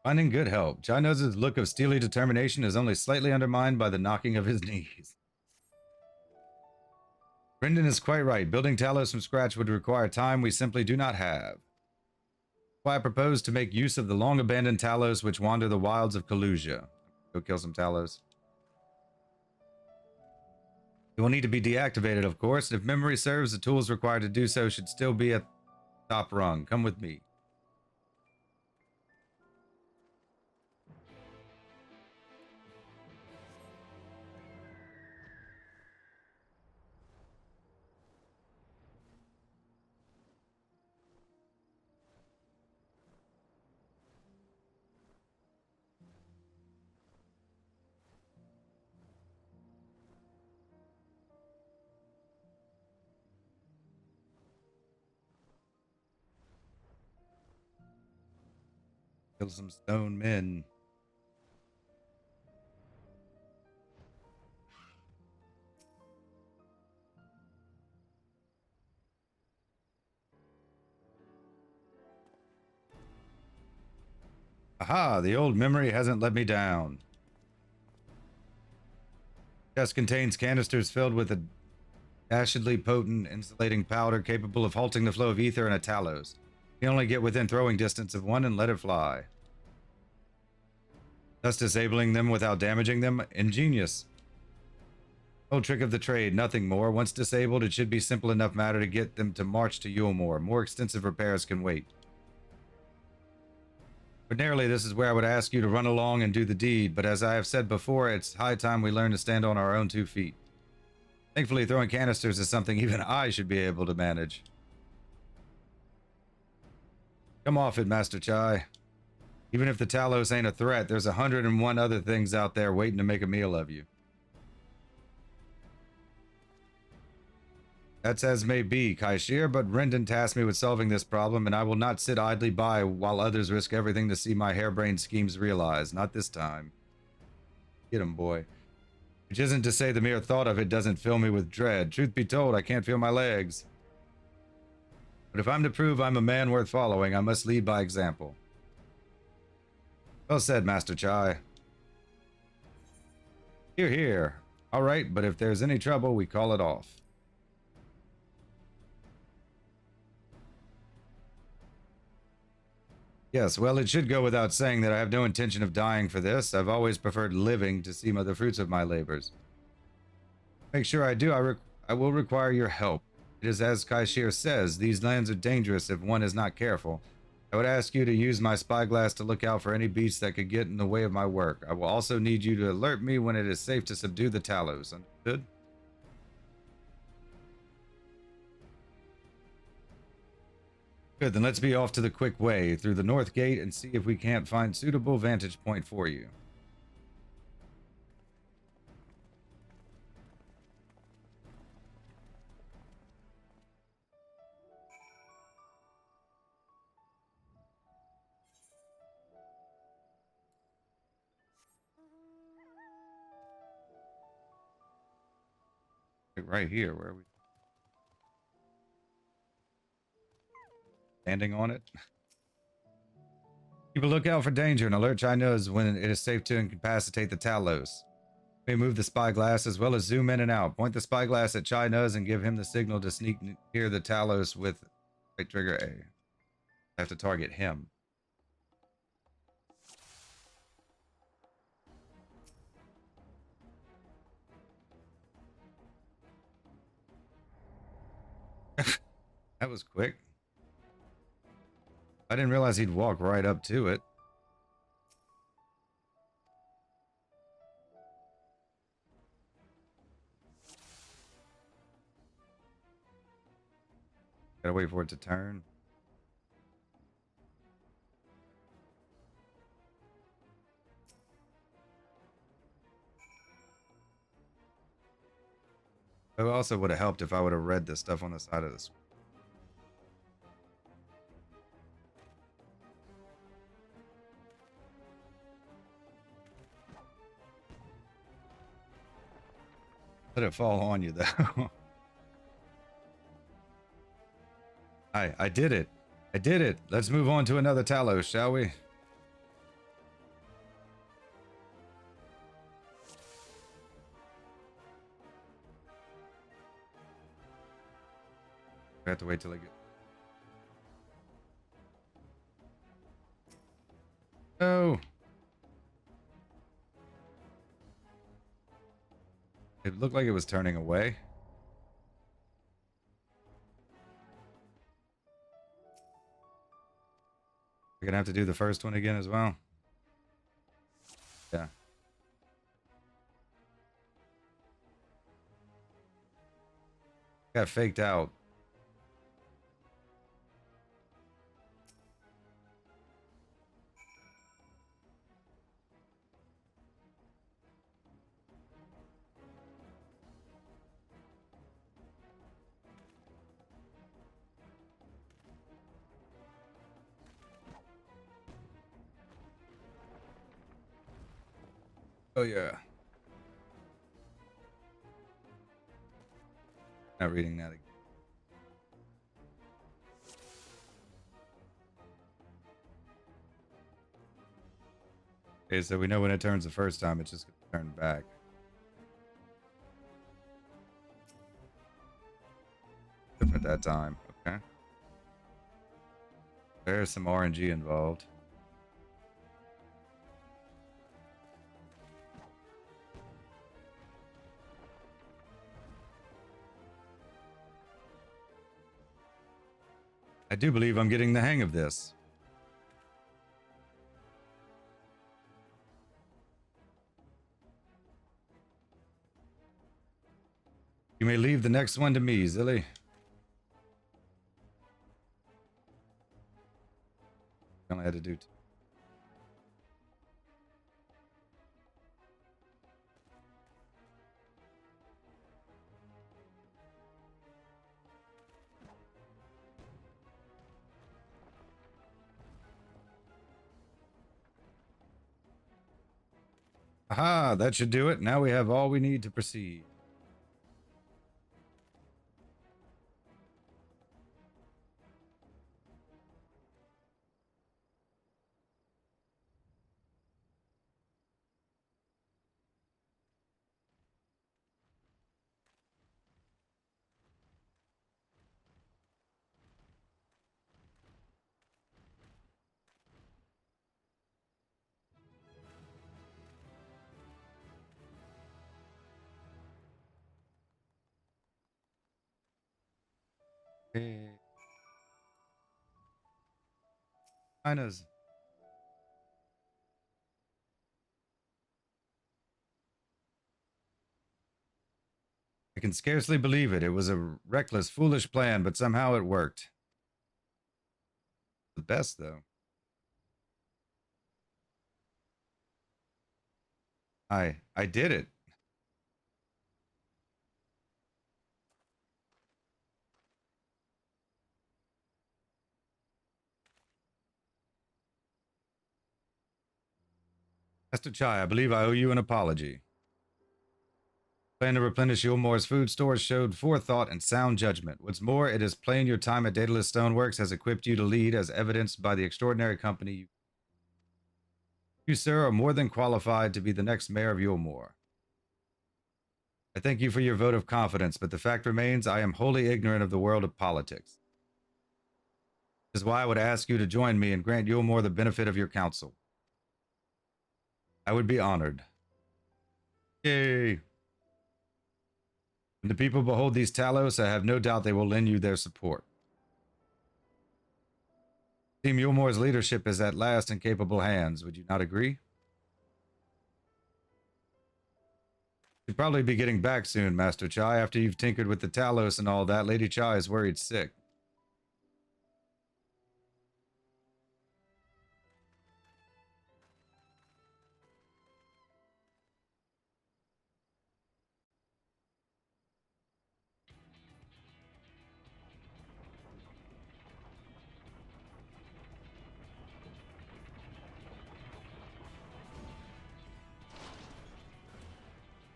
Finding good help. Chino's look of steely determination is only slightly undermined by the knocking of his knees. Brendan is quite right. Building Talos from scratch would require time we simply do not have. Why I propose to make use of the long-abandoned Talos which wander the wilds of Kalusia. Go kill some Talos. It will need to be deactivated, of course. If memory serves, the tools required to do so should still be at the top rung. Come with me. Kill some stone men. Aha, the old memory hasn't let me down. Chest contains canisters filled with a dastardly potent insulating powder capable of halting the flow of ether in a Talos. You only get within throwing distance of one and let it fly. Thus disabling them without damaging them. Ingenious. Old trick of the trade, nothing more. Once disabled, it should be simple enough matter to get them to march to Yulmore. More extensive repairs can wait. Ordinarily, this is where I would ask you to run along and do the deed, but as I have said before, it's high time we learn to stand on our own 2 feet. Thankfully, throwing canisters is something even I should be able to manage. Come off it, Master Chai. Even if the Talos ain't a threat, there's 101 other things out there waiting to make a meal of you. That's as may be, Kaishir, but Rendon tasked me with solving this problem, and I will not sit idly by while others risk everything to see my harebrained schemes realized. Not this time. Get him, boy. Which isn't to say the mere thought of it doesn't fill me with dread. Truth be told, I can't feel my legs. But if I'm to prove I'm a man worth following, I must lead by example. Well said, Master Chai. Hear, hear. All right, but if there's any trouble, we call it off. Yes, well, it should go without saying that I have no intention of dying for this. I've always preferred living to see the fruits of my labors. Make sure I do. I will require your help. It is as Kaishir says, these lands are dangerous if one is not careful. I would ask you to use my spyglass to look out for any beasts that could get in the way of my work. I will also need you to alert me when it is safe to subdue the Talos. Understood? Good, then let's be off to the quick way through the north gate and see if we can't find suitable vantage point for you. Right here, where are we? Standing on it. Keep a lookout for danger and alert Chai knows when it is safe to incapacitate the Talos. You may move the spyglass as well as zoom in and out. Point the spyglass at Chai knows and give him the signal to sneak near the Talos with right trigger A. I have to target him. That was quick. I didn't realize he'd walk right up to it. Gotta wait for it to turn. It also would have helped if I would have read the stuff on the side of this. Let it fall on you, though. I did it. I did it. Let's move on to another Talos, shall we? I have to wait till I get. Oh. It looked like it was turning away. We're gonna have to do the first one again as well. Yeah. Got faked out. Oh yeah. Not reading that again. Okay, so we know when it turns the first time, it's just gonna turn back. Different that time. Okay. There's some RNG involved. I do believe I'm getting the hang of this. You may leave the next one to me, Zilly. I only had to do two. Aha, that should do it. Now we have all we need to proceed. Okay. China's. I can scarcely believe it. It was a reckless, foolish plan, but somehow it worked. The best, though. I did it. Master Chai, I believe I owe you an apology. Plan to replenish Yulmore's food stores showed forethought and sound judgment. What's more, it is plain your time at Daedalus Stoneworks has equipped you to lead, as evidenced by the extraordinary company. You, sir, are more than qualified to be the next mayor of Yulmore. I thank you for your vote of confidence, but the fact remains I am wholly ignorant of the world of politics. This is why I would ask you to join me and grant Yulmore the benefit of your counsel. I would be honored. Yay! When the people behold these Talos, I have no doubt they will lend you their support. Team Yulmore's leadership is at last in capable hands. Would you not agree? You'll probably be getting back soon, Master Chai. After you've tinkered with the Talos and all that, Lady Chai is worried sick.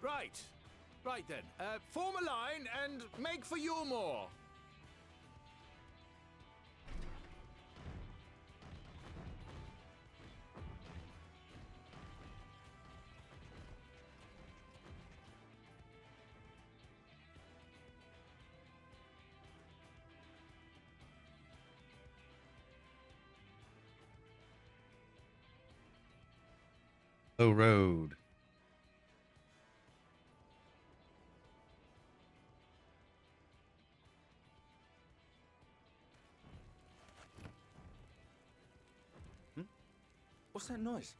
Right. Right then. Form a line and make for Yulmore. Low road. What's that noise?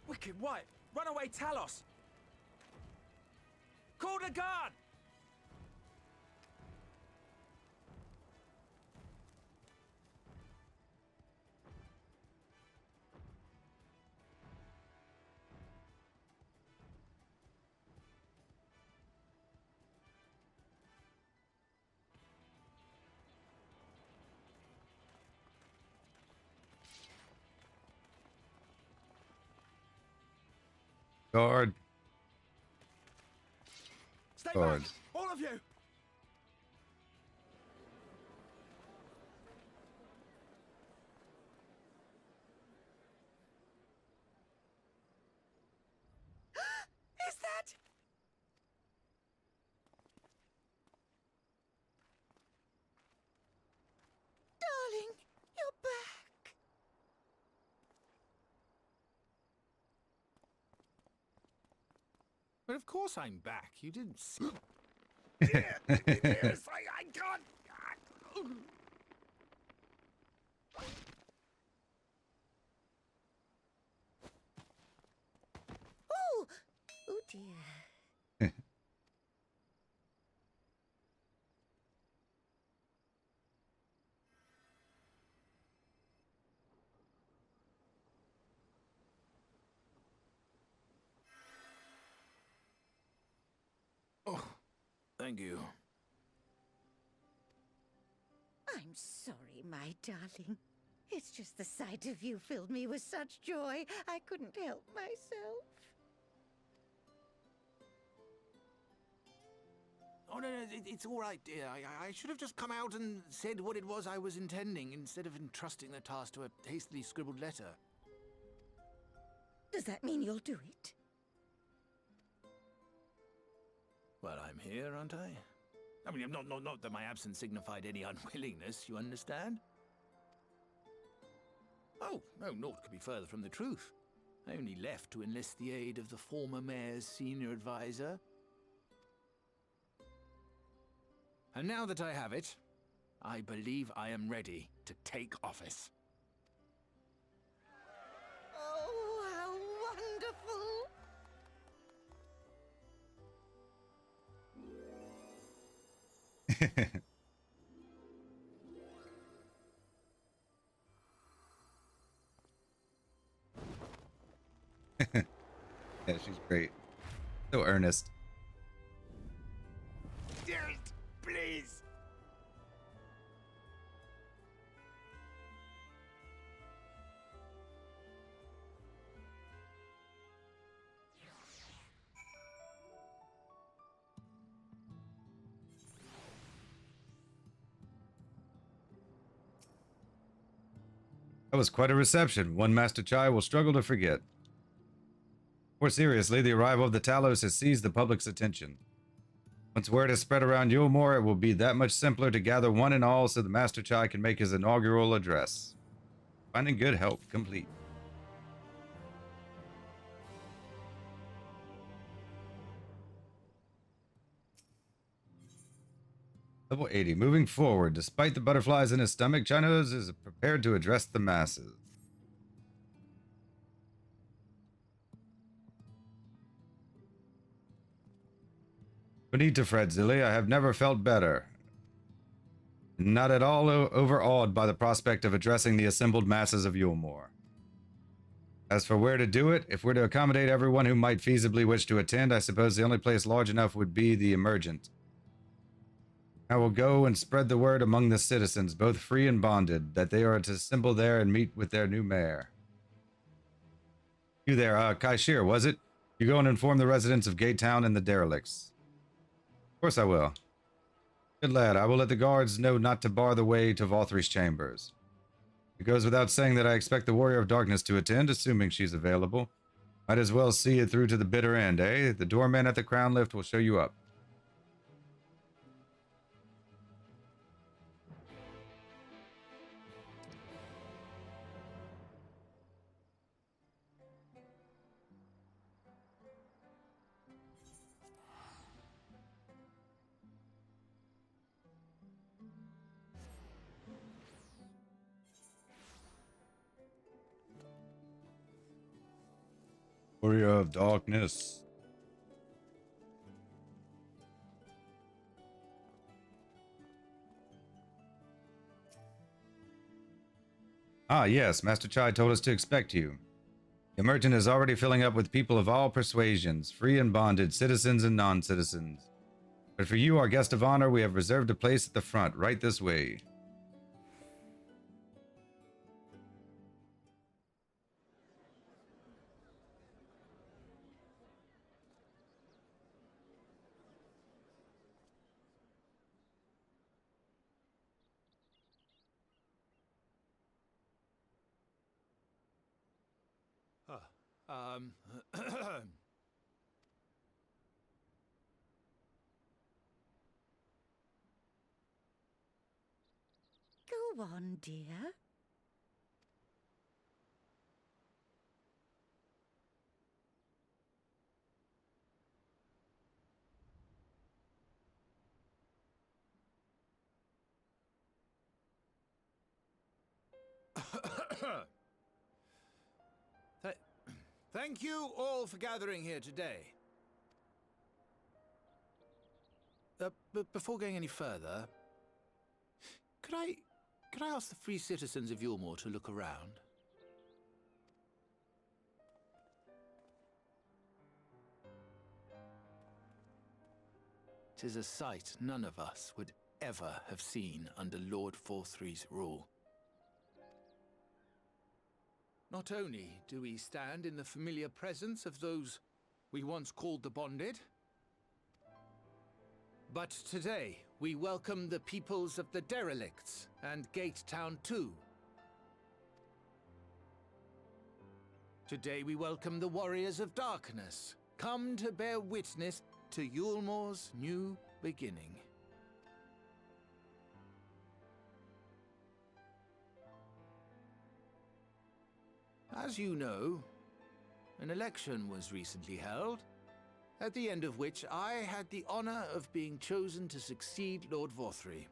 Wicked White! Runaway Talos! Call the guard! Guard. Stay Guard. back! All of you! Is that... Darling, you're back. But of course I'm back. You didn't see. Yes, I can't! Oh, oh dear. Oh, thank you. I'm sorry, my darling. It's just the sight of you filled me with such joy, I couldn't help myself. Oh, no, it's all right, dear. I should have just come out and said what it was I was intending instead of entrusting the task to a hastily scribbled letter. Does that mean you'll do it? Well, I'm here, aren't I? I mean, not that my absence signified any unwillingness, you understand? Oh, no, naught could be further from the truth. I only left to enlist the aid of the former mayor's senior advisor. And now that I have it, I believe I am ready to take office. Oh, how wonderful! Yeah, she's great. So earnest. Dearest, please! That was quite a reception, one Master Chai will struggle to forget. More seriously, the arrival of the Talos has seized the public's attention. Once word has spread around Yulmore, it will be that much simpler to gather one and all so the Master Chai can make his inaugural address. Finding good help complete. Level 80. Moving forward, despite the butterflies in his stomach, Chinos is prepared to address the masses. No need to fret, Zilly. I have never felt better. Not at all overawed by the prospect of addressing the assembled masses of Yulmore. As for where to do it, if we're to accommodate everyone who might feasibly wish to attend, I suppose the only place large enough would be the Emergent. I will go and spread the word among the citizens, both free and bonded, that they are to assemble there and meet with their new mayor. You there, Kaishir, was it? You go and inform the residents of Gate Town and the derelicts. Of course I will. Good lad, I will let the guards know not to bar the way to Valthry's chambers. It goes without saying that I expect the Warrior of Darkness to attend, assuming she's available. Might as well see it through to the bitter end, eh? The doorman at the Crown Lift will show you up. Warrior of Darkness. Ah, yes, Master Chai told us to expect you. The merchant is already filling up with people of all persuasions, free and bonded, citizens and non-citizens. But for you, our guest of honor, we have reserved a place at the front, right this way. Um, Go on, dear. Thank you all for gathering here today. But before going any further, could I ask the free citizens of Yulmore to look around? "'Tis a sight none of us would ever have seen under Lord Forthry's rule. Not only do we stand in the familiar presence of those we once called the Bonded, but today we welcome the peoples of the Derelicts and Gate Town too. Today we welcome the Warriors of Darkness, come to bear witness to Yulmore's new beginning. As you know, an election was recently held, at the end of which I had the honor of being chosen to succeed Lord Forthry.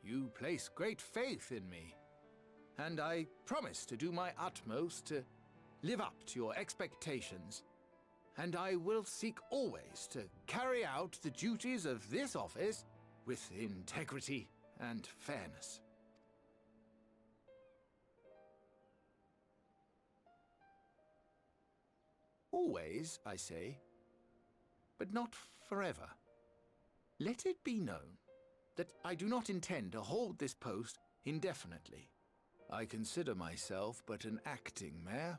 You place great faith in me, and I promise to do my utmost to live up to your expectations, and I will seek always to carry out the duties of this office with integrity and fairness. Always, I say, but not forever. Let it be known that I do not intend to hold this post indefinitely. I consider myself but an acting mayor,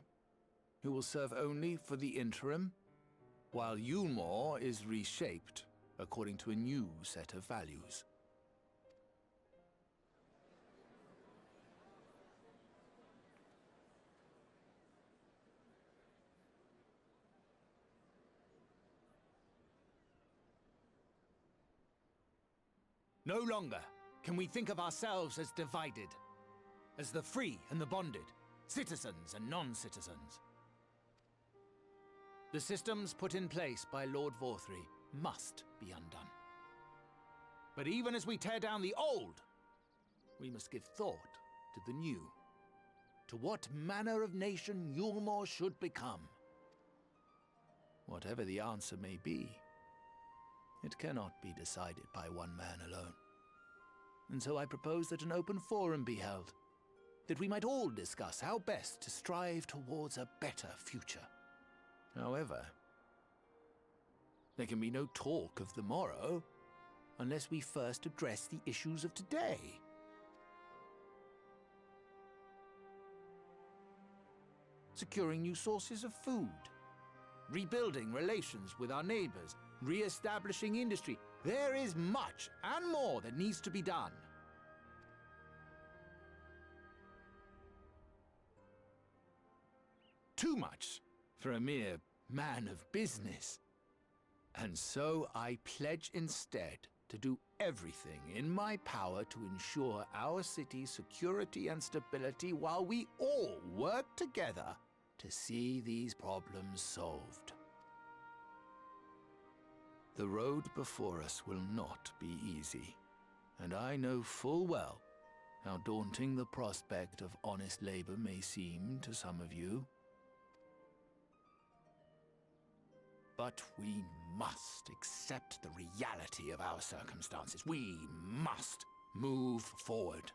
who will serve only for the interim, while Yulmore is reshaped according to a new set of values. No longer can we think of ourselves as divided, as the free and the bonded, citizens and non-citizens. The systems put in place by Lord Forthry must be undone. But even as we tear down the old, we must give thought to the new, to what manner of nation Yulmore should become. Whatever the answer may be, it cannot be decided by one man alone. And so I propose that an open forum be held, that we might all discuss how best to strive towards a better future. However, there can be no talk of the morrow unless we first address the issues of today. Securing new sources of food, rebuilding relations with our neighbors, re-establishing industry. There is much and more that needs to be done. Too much for a mere man of business. And so I pledge instead to do everything in my power to ensure our city's security and stability while we all work together to see these problems solved. The road before us will not be easy, and I know full well how daunting the prospect of honest labor may seem to some of you. But we must accept the reality of our circumstances. We must move forward.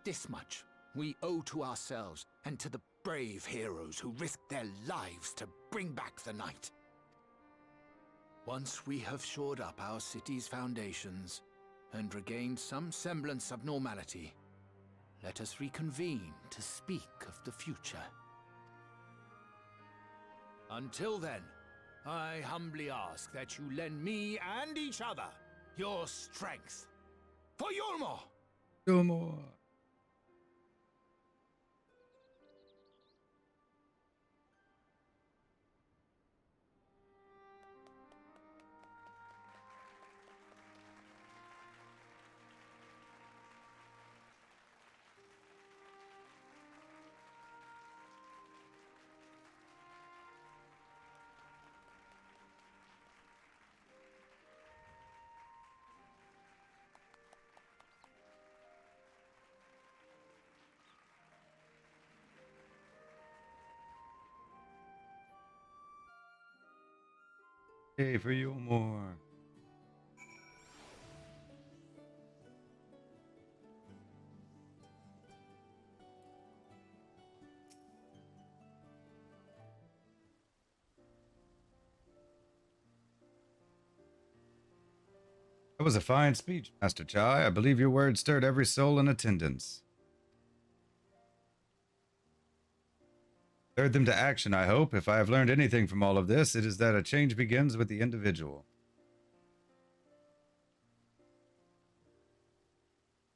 This much we owe to ourselves and to the brave heroes who risked their lives to bring back the night. Once we have shored up our city's foundations and regained some semblance of normality, let us reconvene to speak of the future. Until then, I humbly ask that you lend me and each other your strength. For Yulmore! Yulmore. Hey, for Yulmore. That was a fine speech, Master Chai. I believe your words stirred every soul in attendance. Stirred them to action, I hope. If I have learned anything from all of this, it is that a change begins with the individual.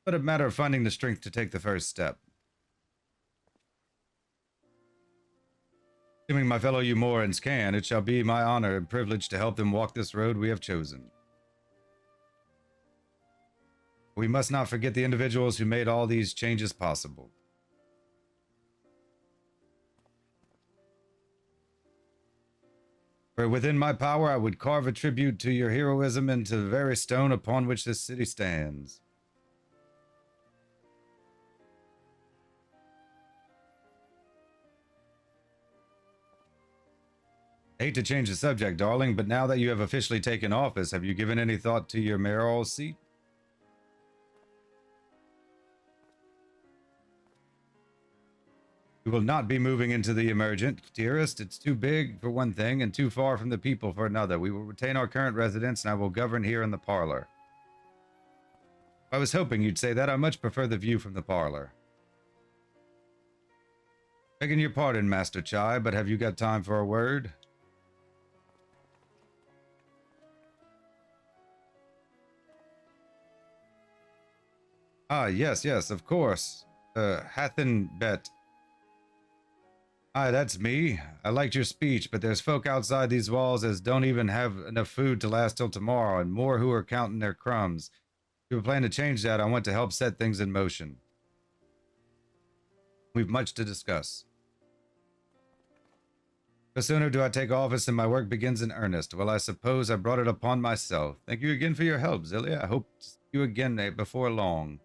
But a matter of finding the strength to take the first step. Assuming my fellow Umorans can, it shall be my honor and privilege to help them walk this road we have chosen. We must not forget the individuals who made all these changes possible. For within my power, I would carve a tribute to your heroism into the very stone upon which this city stands. I hate to change the subject, darling, but now that you have officially taken office, have you given any thought to your mayoral seat? We will not be moving into the emergent, dearest. It's too big for one thing and too far from the people for another. We will retain our current residence and I will govern here in the parlor. I was hoping you'd say that. I much prefer the view from the parlor. Begging your pardon, Master Chai, but have you got time for a word? Ah, yes, of course. Hathenbet. Hi, that's me. I liked your speech, but there's folk outside these walls as don't even have enough food to last till tomorrow, and more who are counting their crumbs. If you plan to change that, I want to help set things in motion. We've much to discuss. No sooner do I take office and my work begins in earnest. Well, I suppose I brought it upon myself. Thank you again for your help, Zillia. I hope to see you again before long.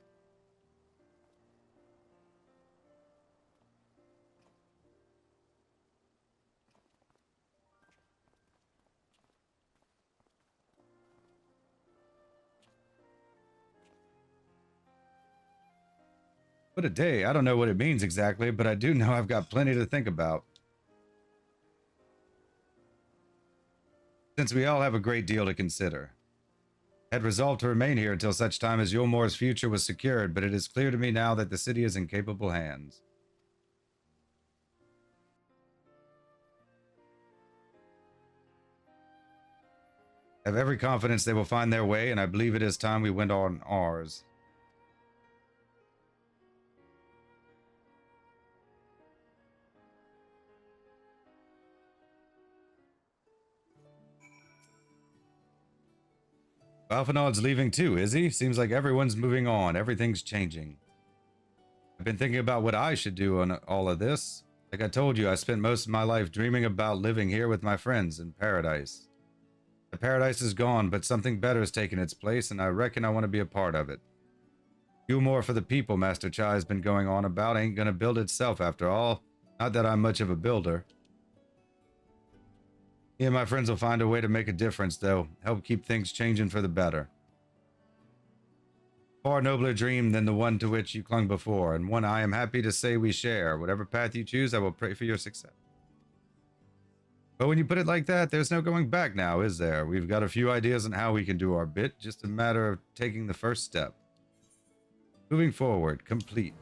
What a day. I don't know what it means exactly, but I do know I've got plenty to think about. Since we all have a great deal to consider. I had resolved to remain here until such time as Yulmore's future was secured, but it is clear to me now that the city is in capable hands. I have every confidence they will find their way, and I believe it is time we went on ours. Alphanod's leaving too, is he? Seems like everyone's moving on. Everything's changing. I've been thinking about what I should do on all of this. Like I told you, I spent most of my life dreaming about living here with my friends in paradise. The paradise is gone, but something better has taken its place, and I reckon I want to be a part of it. Do more for the people Master Chai has been going on about ain't gonna build itself after all. Not that I'm much of a builder. Me and my friends will find a way to make a difference, though. Help keep things changing for the better. Far nobler dream than the one to which you clung before, and one I am happy to say we share. Whatever path you choose, I will pray for your success. But when you put it like that, there's no going back now, is there? We've got a few ideas on how we can do our bit, just a matter of taking the first step. Moving forward, complete.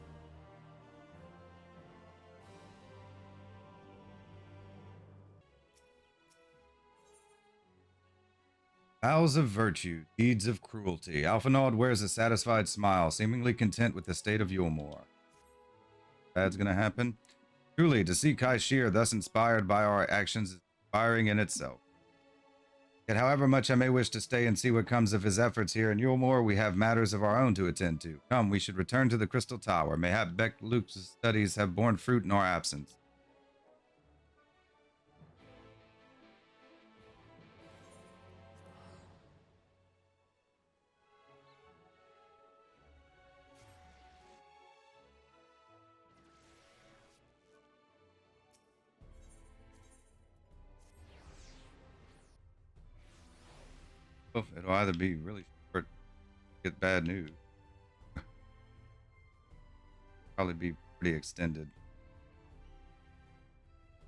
Vows of virtue, deeds of cruelty. Alphinaud wears a satisfied smile, seemingly content with the state of Yulmore. Bad's gonna happen? Truly, to see Kai Shear thus inspired by our actions is inspiring in itself. Yet however much I may wish to stay and see what comes of his efforts here in Yulmore, we have matters of our own to attend to. Come, we should return to the Crystal Tower. Mayhap Beck-Luke's studies have borne fruit in our absence. It'll either be really short, get bad news. Probably be pretty extended.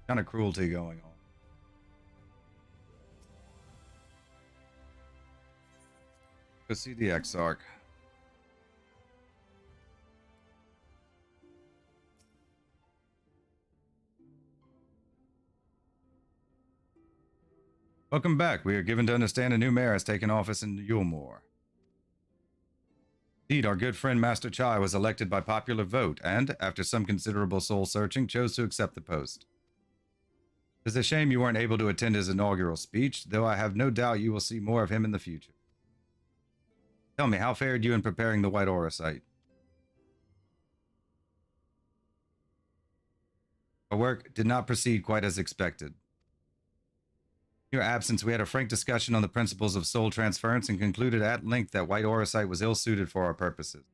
Kind of cruelty going on. Go see the Exarch. Welcome back. We are given to understand a new mayor has taken office in Yulmore. Indeed, our good friend Master Chai was elected by popular vote and, after some considerable soul-searching, chose to accept the post. It's a shame you weren't able to attend his inaugural speech, though I have no doubt you will see more of him in the future. Tell me, how fared you in preparing the White Aura site? Our work did not proceed quite as expected. In your absence, we had a frank discussion on the principles of soul transference and concluded at length that White Aura site was ill-suited for our purposes.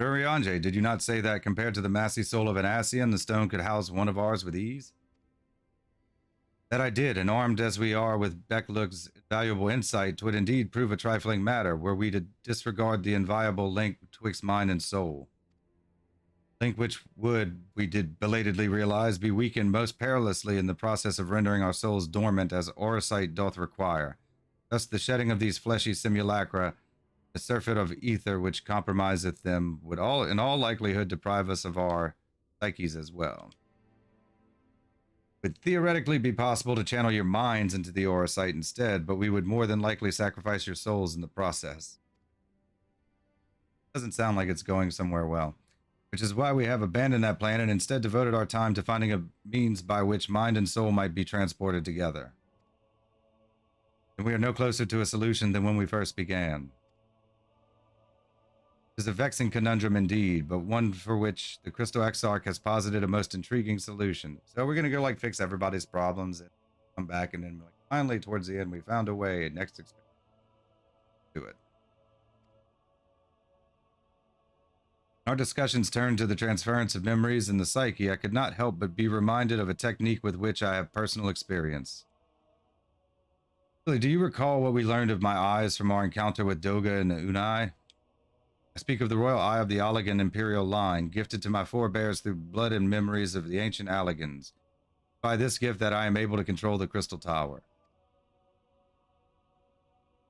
Urianger, did you not say that compared to the massy soul of an Ascian, the stone could house one of ours with ease? That I did, and armed as we are with Beck-Luke's valuable insight, 'twould indeed prove a trifling matter, were we to disregard the inviolable link betwixt mind and soul. Link which would, we did belatedly realize, be weakened most perilously in the process of rendering our souls dormant as Auracite doth require. Thus the shedding of these fleshy simulacra, the surfeit of ether which compromiseth them, would in all likelihood deprive us of our psyches as well. It would theoretically be possible to channel your minds into the Auracite instead, but we would more than likely sacrifice your souls in the process. Doesn't sound like it's going somewhere well. Which is why we have abandoned that plan and instead devoted our time to finding a means by which mind and soul might be transported together. And we are no closer to a solution than when we first began. It is a vexing conundrum indeed, but one for which the Crystal Exarch has posited a most intriguing solution. So we're going to go fix everybody's problems and come back and then finally towards the end we found a way. Next experience. Do it. Our discussions turned to the transference of memories in the psyche. I could not help but be reminded of a technique with which I have personal experience. Really, do you recall what we learned of my eyes from our encounter with Doga and Unai? I speak of the royal eye of the Allagan imperial line, gifted to my forebears through blood and memories of the ancient Allagans. By this gift that I am able to control the Crystal Tower.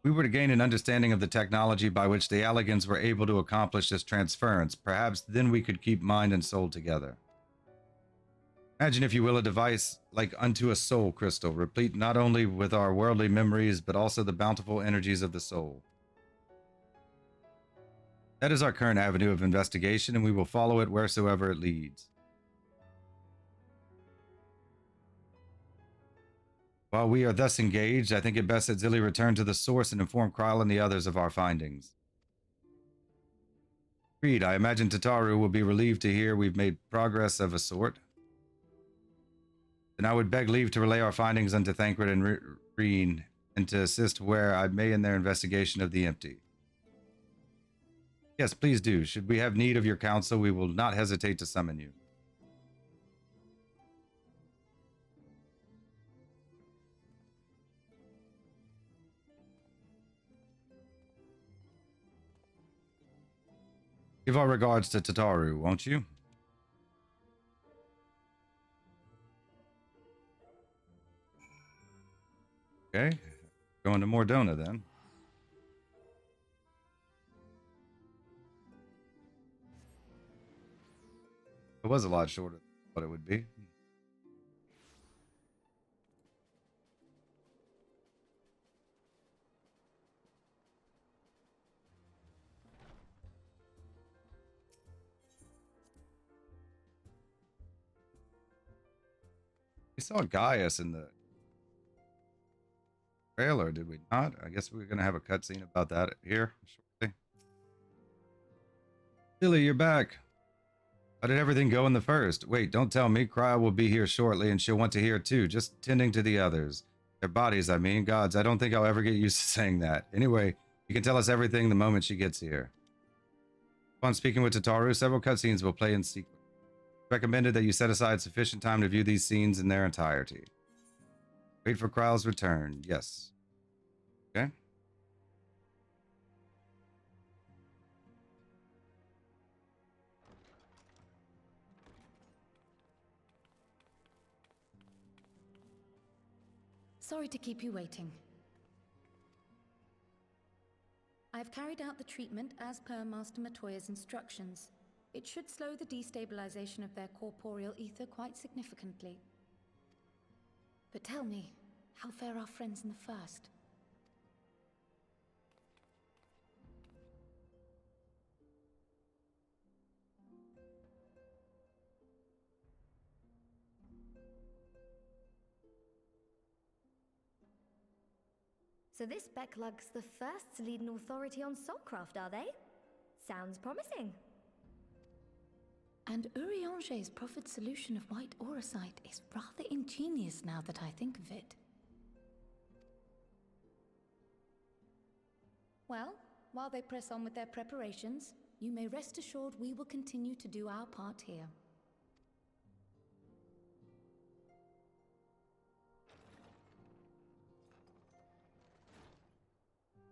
We were to gain an understanding of the technology by which the Allagans were able to accomplish this transference. Perhaps then we could keep mind and soul together. Imagine, if you will, a device like unto a soul crystal, replete not only with our worldly memories, but also the bountiful energies of the soul. That is our current avenue of investigation, and we will follow it wheresoever it leads. While we are thus engaged, I think it best that Zilly return to the source and inform Kryl and the others of our findings. Agreed. I imagine Tataru will be relieved to hear we've made progress of a sort. Then I would beg leave to relay our findings unto Thancred and Reen, and to assist where I may in their investigation of the empty. Yes, please do. Should we have need of your counsel, we will not hesitate to summon you. Give our regards to Tataru, won't you? Okay. Going to Mordona then. It was a lot shorter than I thought it would be. We saw Gaius in the trailer, did we not? I guess we're going to have a cutscene about that here shortly. Billy, you're back. How did everything go in the first? Wait, don't tell me. Cryo will be here shortly and she'll want to hear too. Just tending to the others. Their bodies, I mean. Gods, I don't think I'll ever get used to saying that. Anyway, you can tell us everything the moment she gets here. Upon speaking with Tataru, several cutscenes will play in sequence. Recommended that you set aside sufficient time to view these scenes in their entirety. Wait for Kryl's return. Yes. Okay. Sorry to keep you waiting. I've carried out the treatment as per Master Matoya's instructions. It should slow the destabilization of their corporeal ether quite significantly. But tell me, how fare our friends in the first? So this Becklug's the first to lead an authority on soulcraft, are they? Sounds promising. And Urianger's proffered solution of white auracite is rather ingenious now that I think of it. Well, while they press on with their preparations, you may rest assured we will continue to do our part here.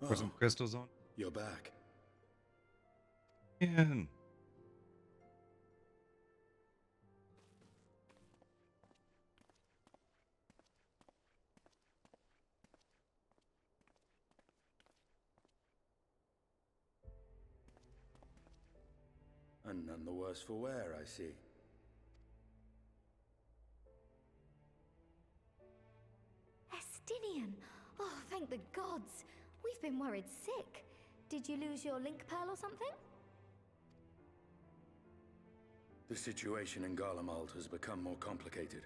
Pour some crystals on. You're back. Ian. And none the worse for wear, I see. Estinian! Oh, thank the gods! We've been worried sick. Did you lose your link pearl or something? The situation in Garlemald has become more complicated.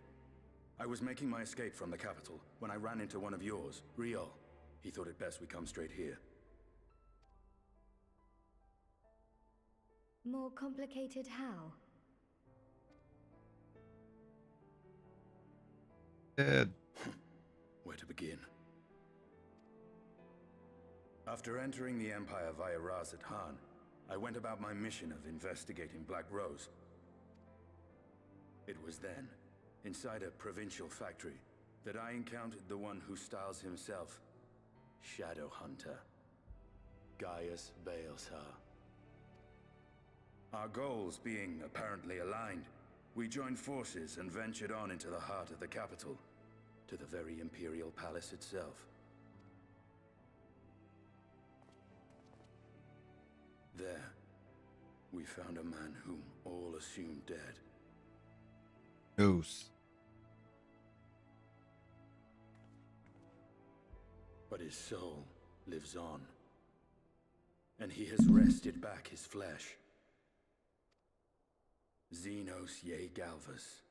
I was making my escape from the capital when I ran into one of yours, Riol. He thought it best we come straight here. More complicated how? Dead. Where to begin? After entering the Empire via Razat Han, I went about my mission of investigating Black Rose. It was then, inside a provincial factory, that I encountered the one who styles himself Shadow Hunter, Gaius Baleshar. Our goals being apparently aligned, we joined forces and ventured on into the heart of the capital, to the very Imperial Palace itself. There, we found a man whom all assumed dead. Goose. But his soul lives on, and he has wrested back his flesh. Xenos Ye Galvus.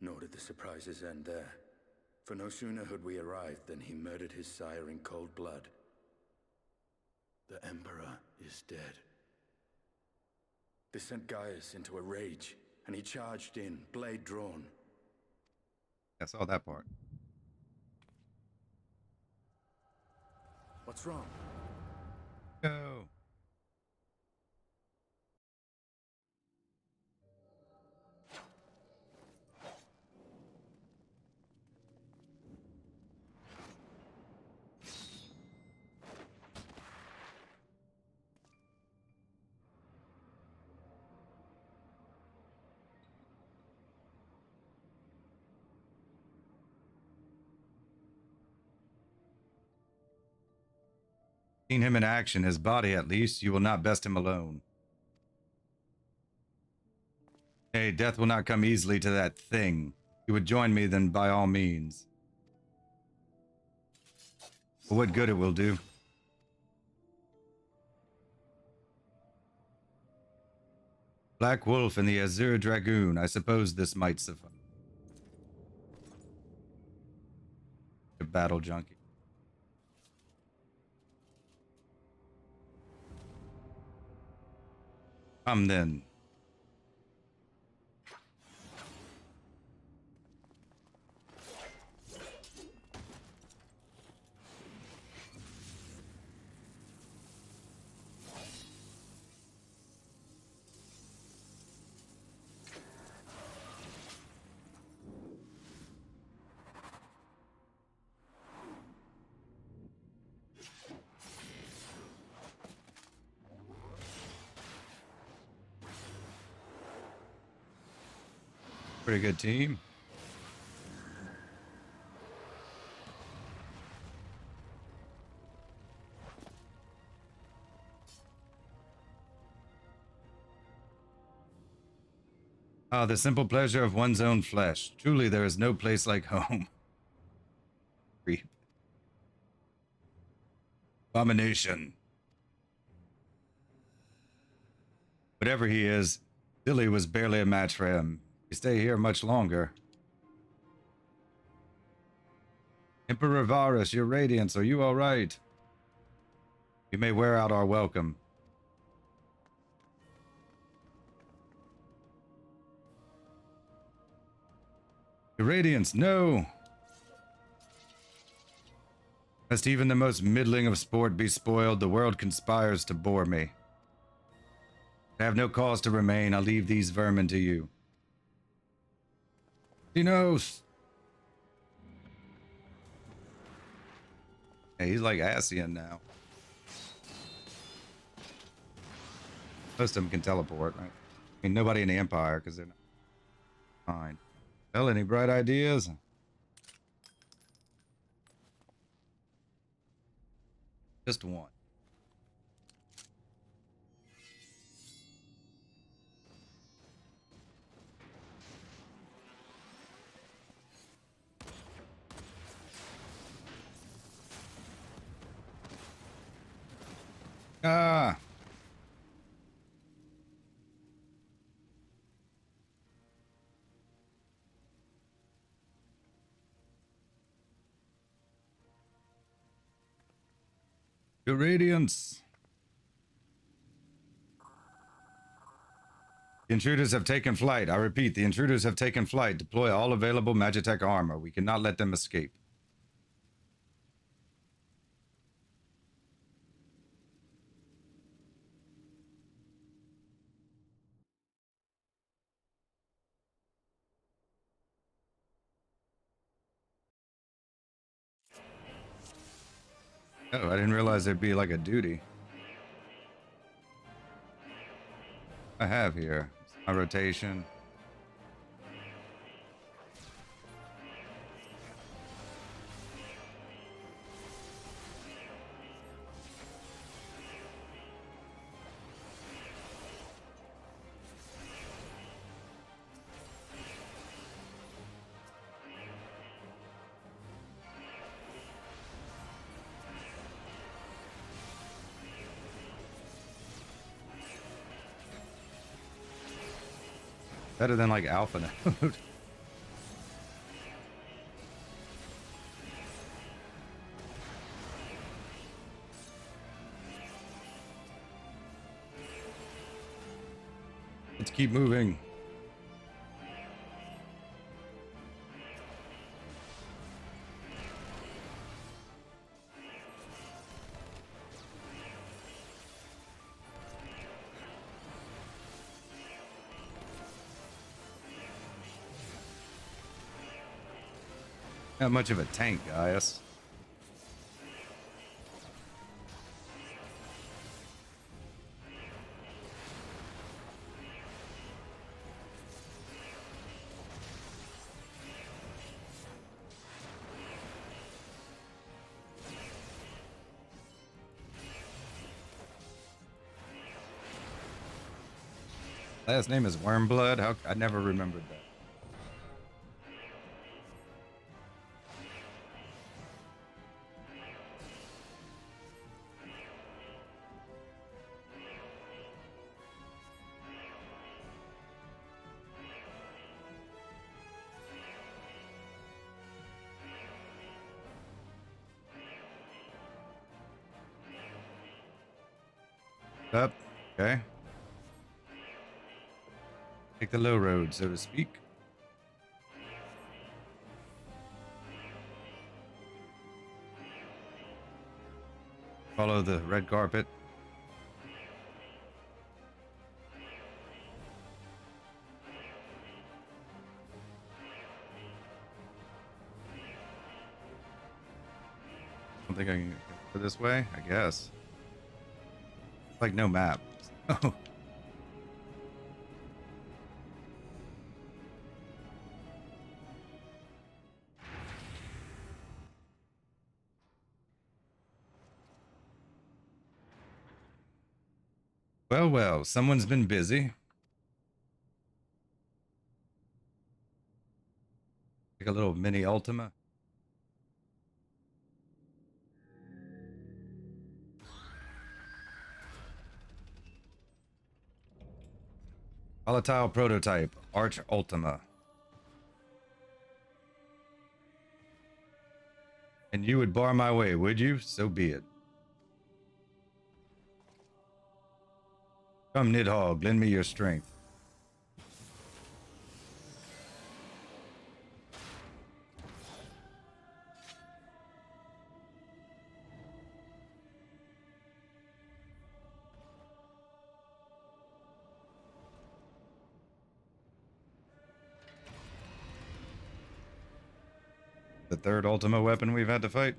Nor did the surprises end there, for no sooner had we arrived than he murdered his sire in cold blood. The Emperor is dead. This sent Gaius into a rage, and he charged in, blade drawn. I saw that part. What's wrong? Go. Seen him in action, his body at least. You will not best him alone. Hey, death will not come easily to that thing. If you would join me, then by all means. But what good it will do. Black Wolf and the Azure Dragoon. I suppose this might suffice. A battle junkie. Come then. Pretty good team. Ah, the simple pleasure of one's own flesh. Truly, there is no place like home. Creep. Abomination. Whatever he is, Billy was barely a match for him. You stay here much longer. Emperor Varus, your radiance, are you all right? You may wear out our welcome. Your radiance, no! Lest even the most middling of sport be spoiled, the world conspires to bore me. I have no cause to remain. I'll leave these vermin to you. He knows. Yeah, he's like Asian now. Most of them can teleport, right? I mean, nobody in the Empire, because they're not fine. Well, any bright ideas? Just one. Ah. Your radiance. The intruders have taken flight. I repeat, the intruders have taken flight. Deploy all available Magitech armor. We cannot let them escape. Oh, I didn't realize there'd be like a duty. I have here. My rotation. Better than like Alpha Node. Let's keep moving. Not much of a tank, Gaius. Last name is Wormblood? How I never remembered that. Up. Okay. Take the low road, so to speak. Follow the red carpet. I don't think I can go this way, I guess. Like no map. Oh. Well, well, someone's been busy. Like a little mini Ultima. Volatile prototype, Arch Ultima. And you would bar my way, would you? So be it. Come, Nidhogg, lend me your strength. The third Ultima weapon we've had to fight.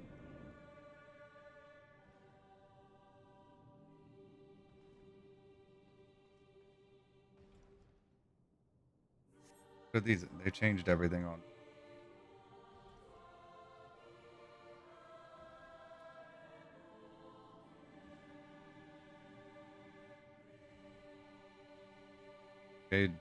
Look at these, they changed everything on. Okay.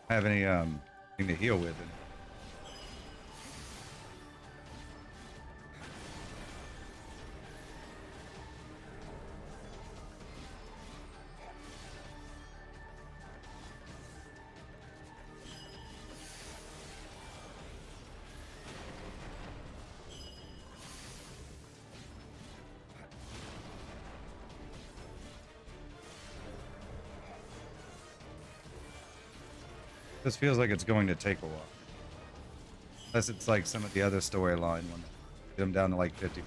Have any thing to heal with it. This feels like it's going to take a while. Unless it's like some of the other storyline ones. Get them down to like 50%.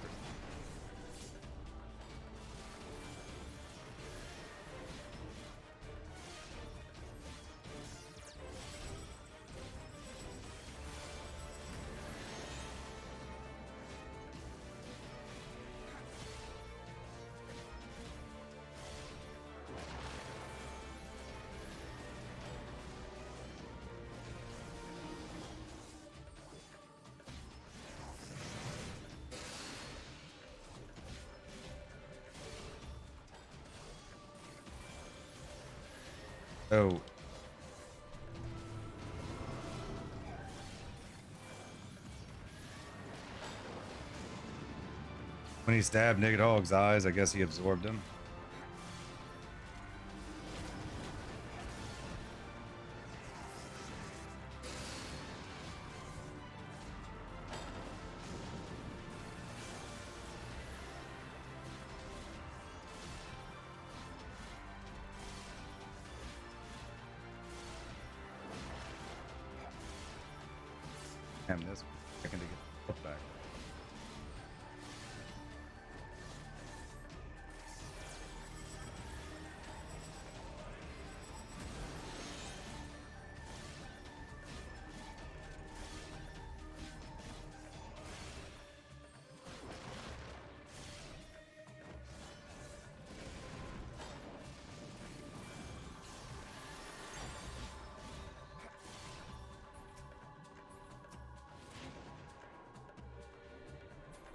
Oh. When he stabbed Nidhogg's eyes, I guess he absorbed him. Damn, this second to get the foot back.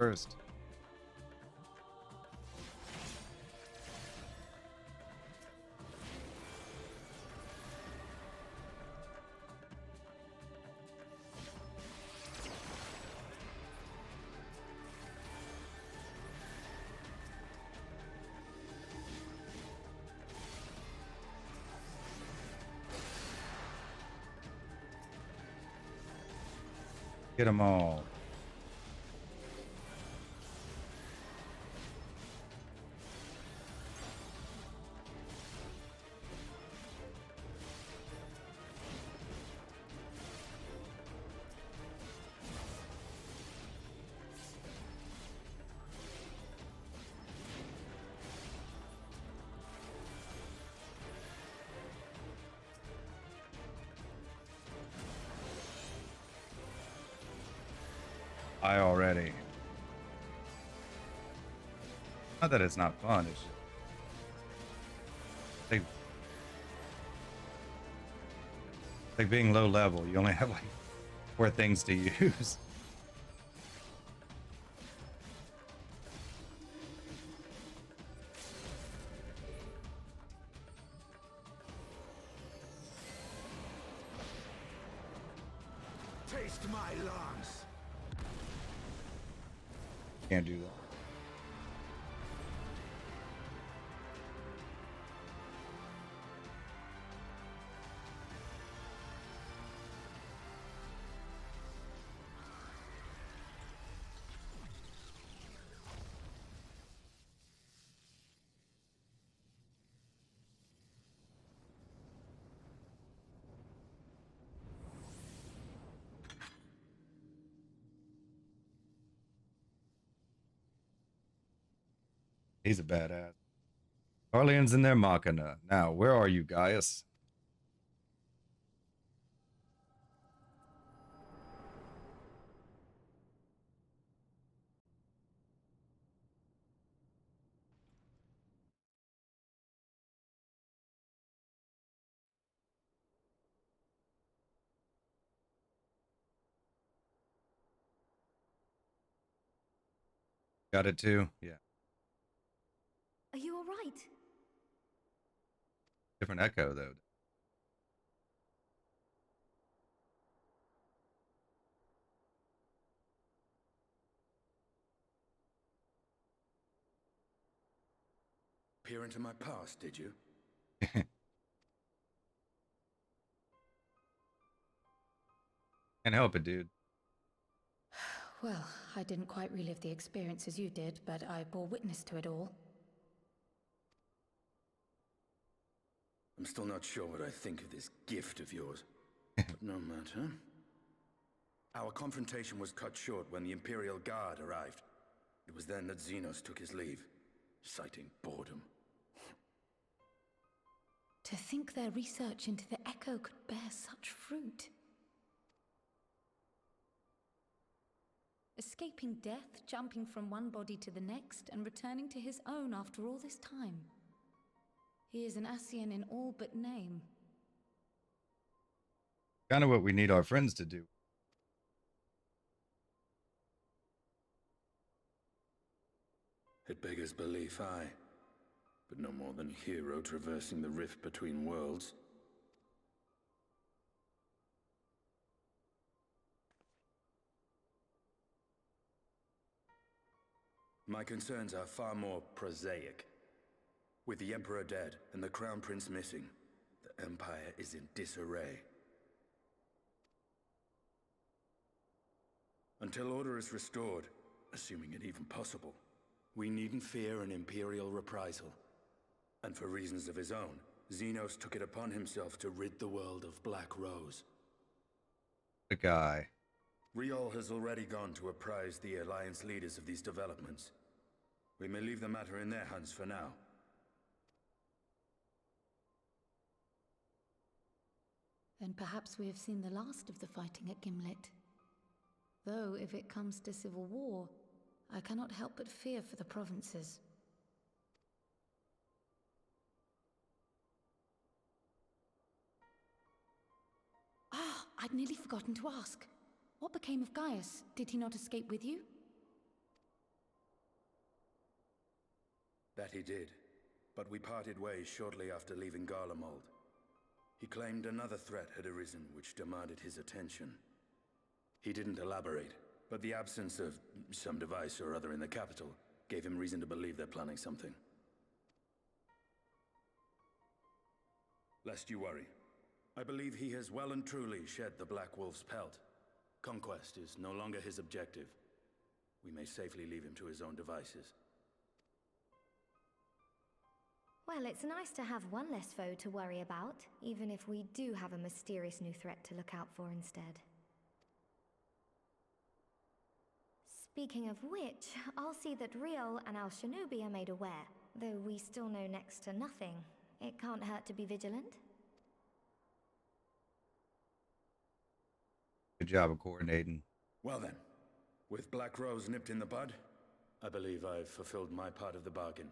first. Get them all. I already. Not that it's not fun. It's just like being low level. You only have like 4 things to use. Taste my lungs. Can't do that. He's a badass. Guardians in their Machina. Now, where are you, Gaius? Got it too? Yeah. Are you all right? Different echo, though. Peer into my past, did you? Can't help it, dude. Well, I didn't quite relive the experience as you did, but I bore witness to it all. I'm still not sure what I think of this gift of yours. But no matter. Our confrontation was cut short when the Imperial Guard arrived. It was then that Xenos took his leave, citing boredom. To think their research into the Echo could bear such fruit. Escaping death, jumping from one body to the next, and returning to his own after all this time. He is an Ascian in all but name. Kind of what we need our friends to do. It beggars belief, aye. But no more than a hero traversing the rift between worlds. My concerns are far more prosaic. With the Emperor dead and the Crown Prince missing, the Empire is in disarray. Until order is restored, assuming it even possible, we needn't fear an Imperial reprisal. And for reasons of his own, Xenos took it upon himself to rid the world of Black Rose. The guy. Riol has already gone to apprise the Alliance leaders of these developments. We may leave the matter in their hands for now. Then perhaps we have seen the last of the fighting at Gimlet. Though, if it comes to civil war, I cannot help but fear for the provinces. Ah, I'd nearly forgotten to ask. What became of Gaius? Did he not escape with you? That he did, but we parted ways shortly after leaving Garlemald. He claimed another threat had arisen which demanded his attention. He didn't elaborate, but the absence of some device or other in the capital gave him reason to believe they're planning something. Lest you worry, I believe he has well and truly shed the Black Wolf's pelt. Conquest is no longer his objective. We may safely leave him to his own devices. Well, it's nice to have one less foe to worry about, even if we do have a mysterious new threat to look out for instead. Speaking of which, I'll see that Riel and Al Shinobi are made aware. Though we still know next to nothing, it can't hurt to be vigilant. Good job of coordinating. Well then, with Black Rose nipped in the bud, I believe I've fulfilled my part of the bargain.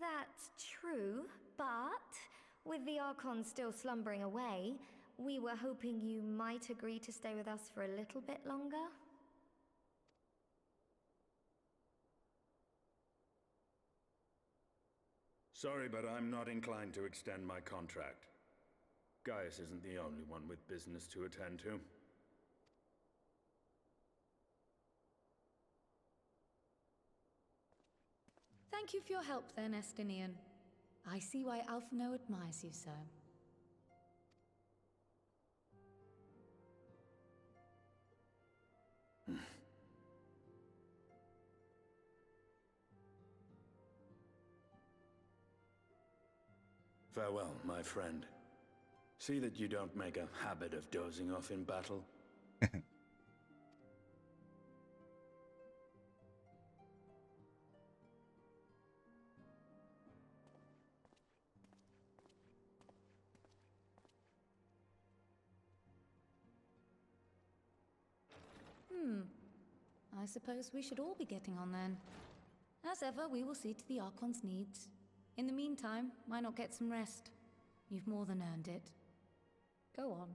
That's true, but with the Archon still slumbering away, we were hoping you might agree to stay with us for a little bit longer. Sorry, but I'm not inclined to extend my contract. Gaius isn't the only one with business to attend to. Thank you for your help then, Estinian. I see why Alphino admires you so. Farewell, my friend. See that you don't make a habit of dozing off in battle. I suppose we should all be getting on then. As ever, we will see to the Archon's needs. In the meantime, why not get some rest? You've more than earned it. Go on.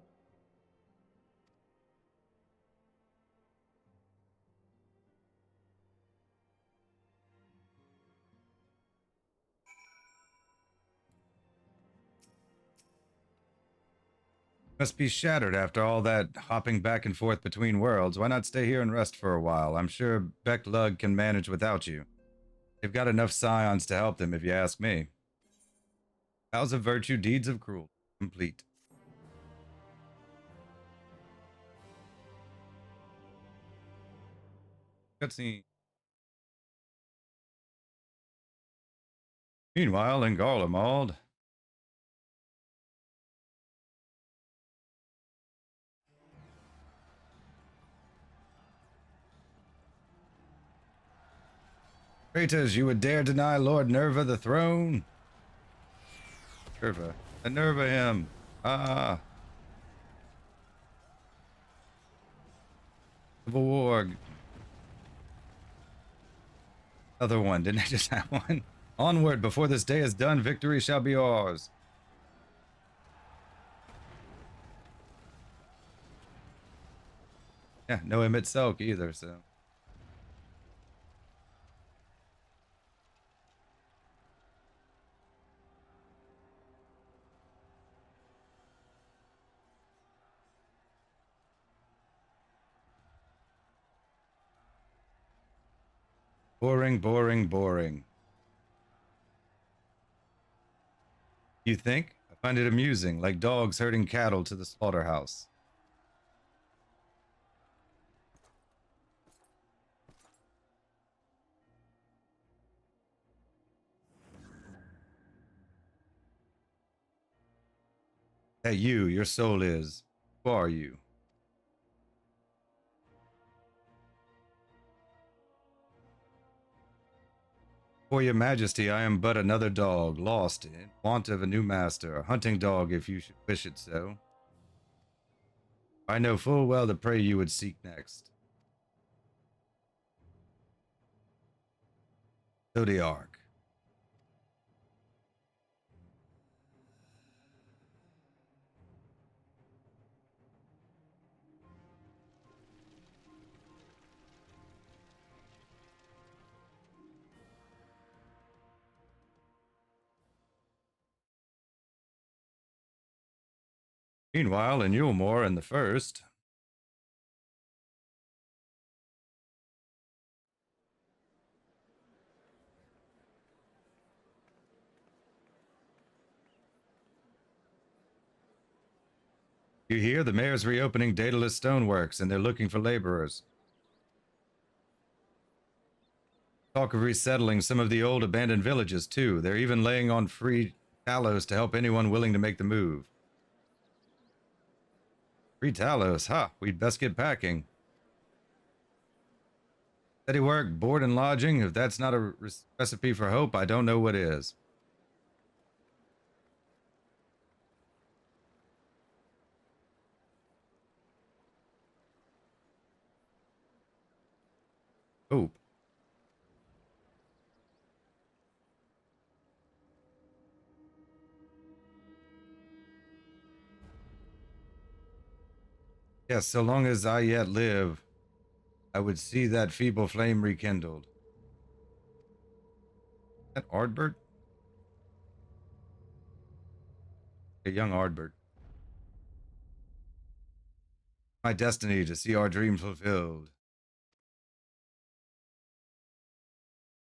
Must be shattered after all that hopping back and forth between worlds. Why not stay here and rest for a while? I'm sure Beck-Lug can manage without you. They've got enough scions to help them, if you ask me. Vows of virtue, deeds of cruelty. Complete. Cutscene. Meanwhile, in Garlemald. Traitors, you would dare deny Lord Nerva the throne? Nerva. Nerva him. Ah. Civil War. Other one. Didn't I just have one? Onward, before this day is done, victory shall be ours. Yeah, no Emmett Selk either, so. Boring, boring, boring. You think? I find it amusing, like dogs herding cattle to the slaughterhouse. Hey, your soul is. Who are you? For your majesty, I am but another dog, lost in want of a new master, a hunting dog if you should wish it so. I know full well the prey you would seek next. Zodiac. Meanwhile, in Yulmore and the First, you hear the mayor's reopening Daedalus Stoneworks, and they're looking for laborers. Talk of resettling some of the old abandoned villages, too. They're even laying on free Talos to help anyone willing to make the move. Free Talos, huh? We'd best get packing. Steady work, board and lodging. If that's not a recipe for hope, I don't know what is. Hope. Yes, so long as I yet live, I would see that feeble flame rekindled. Is that Ardbert? A young Ardbert. My destiny to see our dream fulfilled.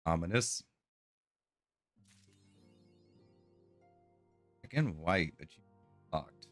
Ominous. Again, white, but you locked.